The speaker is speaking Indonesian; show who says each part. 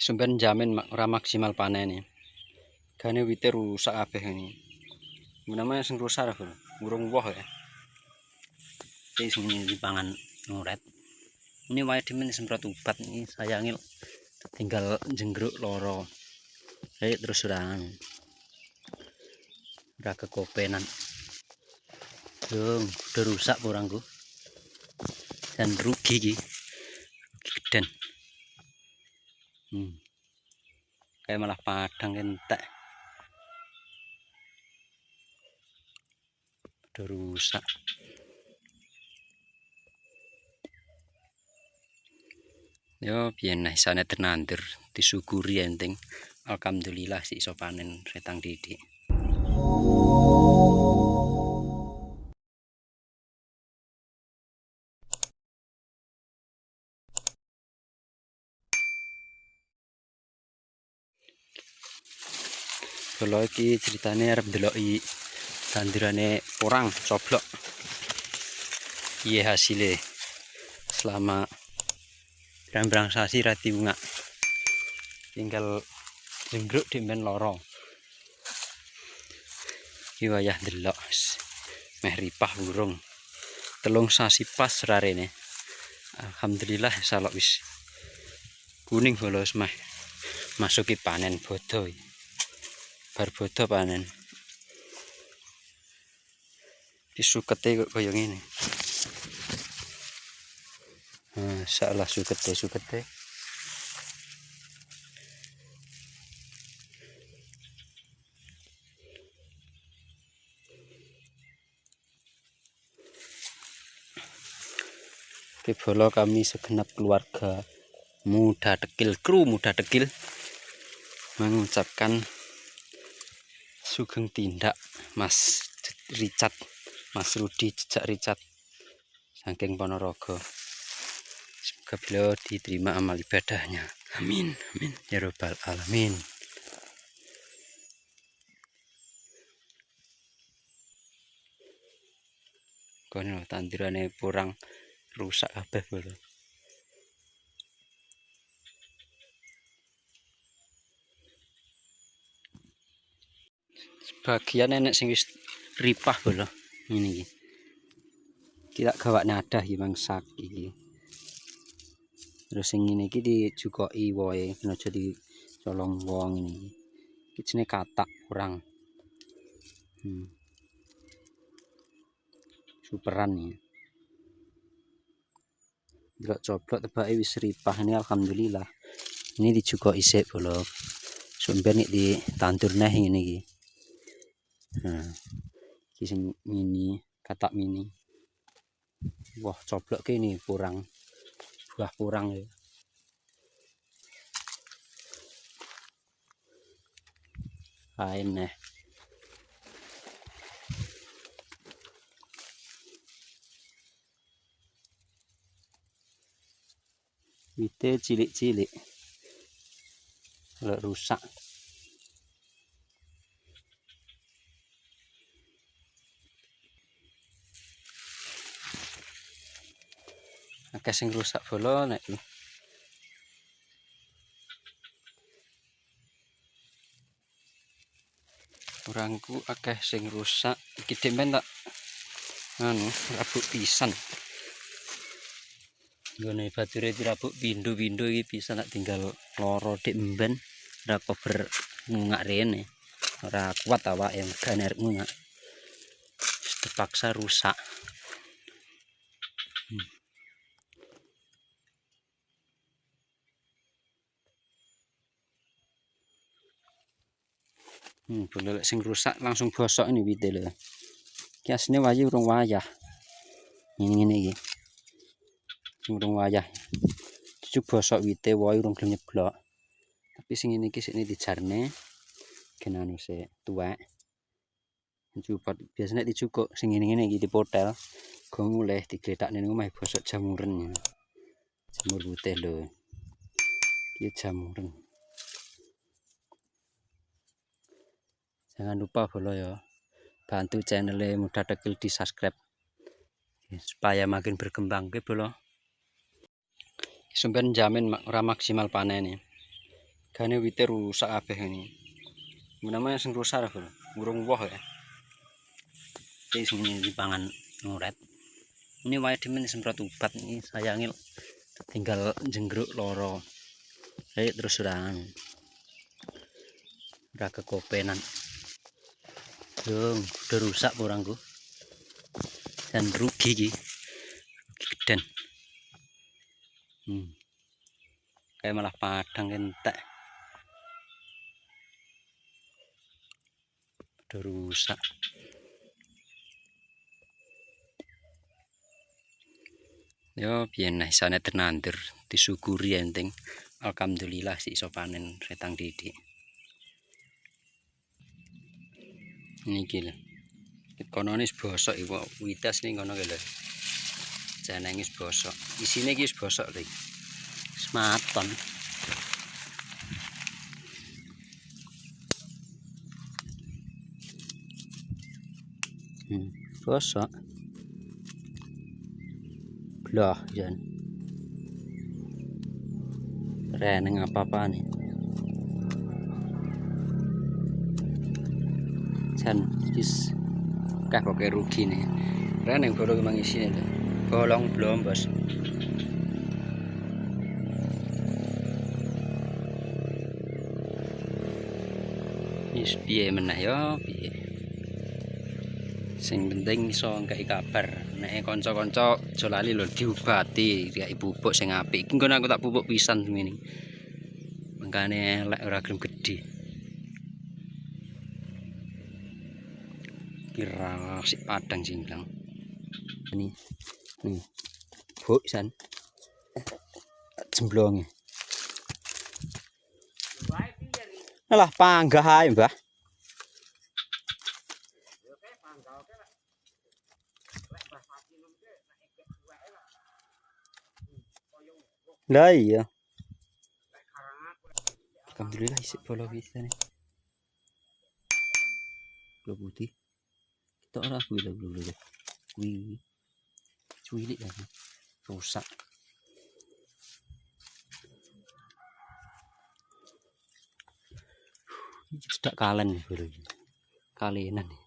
Speaker 1: Sumben jamin ora maksimal panen ya. Gane wite rusak kabeh ini. Namanya sing rusak lho, burung woh ya. Iki sing dipangan ngoret. Ini wae dimen semprot obat ini sayangnya tinggal jenggruk loro. Kayak terus serangan. Ora kekopenan. Yo, udah rusak porangku. Dan rugi iki. Geden. Kayak malah padang entek. Udah rusak. Yo biyen isane tenandur disyukuri enting. Alhamdulillah sik iso panen retang didik. Kalau iki ceritane arep ndeloki tandurane porang coblok. Iya hasilnya selama berang sasi rati bunga. Tinggal jenggruk di men loro. Iki wayah ndelok meh ripah burung. Telung sasi pas rarene. Alhamdulillah salok wis kuning bolos meh masuki panen bodo. Bar bodo panen. Disukete kok kaya ngene. Salah sukete. Kebolo kami segenap keluarga Muda Dekil, kru Muda Dekil mengucapkan sugeng tindak Mas Richard, Mas Rudi Jejak Richard saking Ponorogo. Semoga beliau diterima amal ibadahnya. Amin, amin ya robbal alamin. Kono tandurane porang rusak kabeh bolo. Sebagian enek sing wis ripah bolo. Ngene iki. Tidak gawak nadah iki mangsak iki. Terus sing ngene iki dijukoki wohe, aja dicolong wong ini. Iki jenenge katak porang. Superan ya. Delok coblok tebake wis ripah ini alhamdulillah. Ini dijukoki sik bolo. Sumben iki ditandur neh ngene iki. Nah, iki sing mini, katak mini. Wah, coblok ke ini porang. Buah porang ya. Kain neh. Wite cilik-cilik. Kalau rusak. Akeh sing rusak bolo nek iki. Orangku akeh sing rusak. Iki demen tak rabuk pisan. Nggone bature dirabuk pindho-pindho iki pisan tak tinggal loro dik mben ora kober ngungak rene. Ora kuat awake megane arep ngungak. Terpaksa rusak. Boleh sing rusak langsung bosok ini wite lho. Iki asline wayu urung wayah. Ngene iki. Sing urung wayah. Cucuk bosok wite wae urung gelem nyeblok. Tapi sing ngene iki sikne dijarne gen anu sik tuwek. Cupot biasanya dicukuk sing ngene-ngene iki dipotel. Go mulih digletakne ning omah bosok jamuren. Jamur putih lho. Iki jamuren. Jangan lupa follow ya. Bantu channelnya Muda Dekil di subscribe supaya makin berkembang ke bolo. Sumben jamin ora maksimal panen ya. Gane wite rusak kabeh ini. Namanya sing rusak lho, burung woh ya. Sing dipangan nguret. Ini wae demen semprot obat ini sayangil tinggal jenggruk loro. Ayo terus udah kekopenan. Dong, udah rusak porangku. Dan rugi iki. Geden. Kayak malah padang entek. Udah rusak. Yo biyen isane tenandur disyukuri enteng. Alhamdulillah sih iso panen retang didik. Niki lho. Kono wis bosok iki kok wites ning kono ki lho. Jenenge wis bosok. Isine iki wis bosok lho. Wis maton. Bosok. Blah jan. Reneng apa-apa nih. Jan wis pokoke rugi nih. Reneng bolong emang isine lho. Bolong belum, Bos. Wis piye meneh ya, piye. Sing penting iso ngkai kabar. Nek kanca-kanca aja lali lho diobati, dikai pupuk sing apik. Iki nggon aku tak pupuk pisan semene. Mangkane elek ora gelem gedhe. Kira sik padang singgang. Ini. Nih. Buk san. Jemblonge. Alah panggah ae, Mbah. Lah iya. Alhamdulillah isi bola bisa nih. Bola putih. Kita ora kuwi lho lho. Kuwi. Cuilik ya. Rusak. Iki cedak kalen nih bola iki. Kalenan nih.